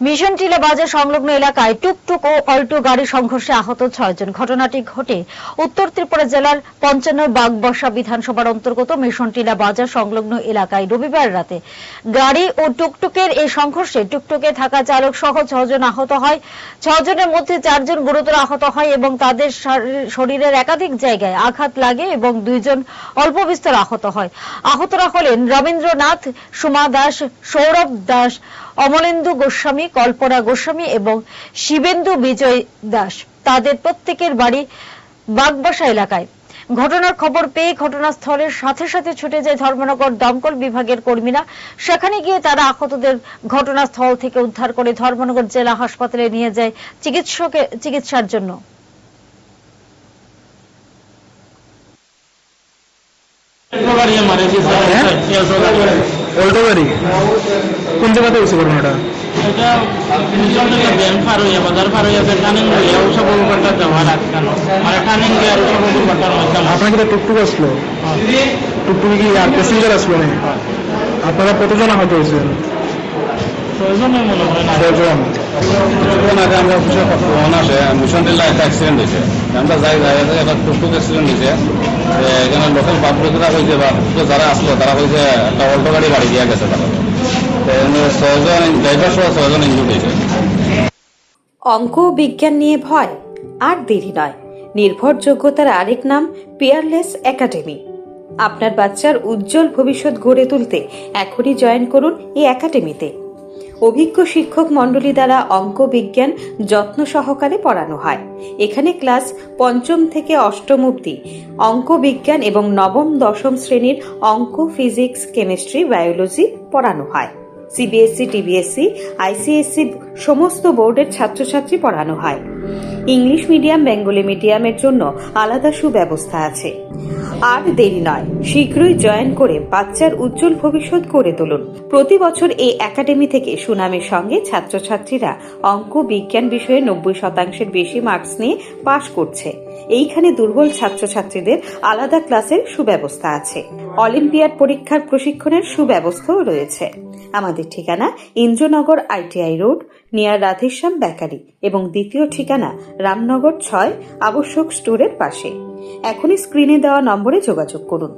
Mission টিলা বাজার সংলগ্ন এলাকায় টুকটুক ও অল্টো গাড়ি সংঘর্ষে আহত 6 জন। ঘটনাটি ঘটে উত্তর ত্রিপুরা জেলার 55 বাগবসা বিধানসভার অন্তর্গত মিশন টিলা বাজার সংলগ্ন এলাকায় রবিবার রাতে গাড়ি ও টুকটুকের এই সংঘর্ষে টুকটুকে থাকা চালক সহ 6 জন আহত হয়। 6 জনের মধ্যে 4 জন গুরুতর আহত হয় এবং তাদের শরীরের একাধিক জায়গায় আঘাত লাগে এবং 2 জন অল্প বিস্তর আহত হয়। আহতরা হলেন রবীন্দ্রনাথ, সুমা দাস, সৌরভ দাস, অমলেন্দু গোস্বামী, কল্পনা গোস্বামী এবং শিবেন্দু বিজয় দাস। তাদের প্রত্যেকের বাড়ি বাগবসা এলাকায়। ঘটনার খবর পেয়ে ঘটনাস্থলের সাথে সাথে ছুটে যায় ধর্মনগর দমকল বিভাগের কর্মীরা। সেখানে গিয়ে তারা আহতদের ঘটনাস্থল থেকে উদ্ধার করে ধর্মনগর জেলা হাসপাতালে নিয়ে যায় চিকিৎসার জন্য। অল্টো গাড়ি কোন জায়গাতে হয়েছে ঘটনাটা? এটা ব্যাংক পার হইয়া বাজার পার হইয়া টার্নিং হইয়া ওসব উপরটা যাওয়ার আটকানো মানে টার্নিং দিয়ে আর ওসব উপরটার মধ্যে আপনার কি টুকটুক আসলো? টুকটুকি কি আর প্যাসেঞ্জার আসলো না? আপনারা কতজন আহত হয়েছেন? 6 জনের মনে হয় না। 6 জন। আগে আমরা অফিসে ফোন আসে মিশন টিলা একটা অ্যাক্সিডেন্ট হয়েছে। আমরা যাই একটা টুকটুক অ্যাক্সিডেন্ট হয়েছে। এখানে লোকাল পাবলিকরা হয়েছে বা যারা আসলো তারা হয়েছে একটা অল্টো গাড়ি বাড়ি দিয়ে গেছে। তারা 6 জন ড্রাইভার সহ 6 জন ইনজুর্ড হয়েছে। অঙ্ক ও বিজ্ঞান নিয়ে ভয় আর দেরি নয়। নির্ভরযোগ্যতার আরেক নাম পিয়ারলেস একাডেমি। আপনার বাচ্চার উজ্জ্বল ভবিষ্যৎ গড়ে তুলতে এখনই জয়েন করুন এই একাডেমিতে। অভিজ্ঞ শিক্ষক মণ্ডলী দ্বারা অঙ্ক বিজ্ঞান যত্ন সহকারে পড়ানো হয়। এখানে ক্লাস 5ম থেকে 8ম অবধি অঙ্ক বিজ্ঞান এবং 9ম 10ম শ্রেণীর অঙ্ক, ফিজিক্স, কেমিস্ট্রি, বায়োলজি পড়ানো হয়। সিবিএসসি, টিবিএসসি, আইসিএসসি সমস্ত বোর্ডের ছাত্রছাত্রী পড়ানো হয়। ইংলিশ মিডিয়াম, বেঙ্গলি মিডিয়ামের জন্য আলাদা সুব্যবস্থা আছে। আর দেরি নয়, শীঘ্রই জয়েন করে বাচ্চার উজ্জ্বল ভবিষ্যৎ গড়ে তুলুন। প্রতি বছর এই একাডেমি থেকে সুনামের সঙ্গে ছাত্রছাত্রীরা অঙ্ক বিজ্ঞান বিষয়ে 90% বেশি মার্কস নিয়ে পাশ করছে। এইখানে দুর্বল ছাত্রছাত্রীদের আলাদা ক্লাসের সুব্যবস্থা আছে। অলিম্পিয়াড পরীক্ষার প্রশিক্ষণের সুব্যবস্থাও রয়েছে। আমাদের ঠিকানা Indranagar ITI road, near Radheshyam bakery এবং দ্বিতীয় ঠিকানা রামনগর 6 আবশ্যক স্টোরের পাশে। এখনই স্ক্রিনে দেওয়া নম্বরে যোগাযোগ করুন।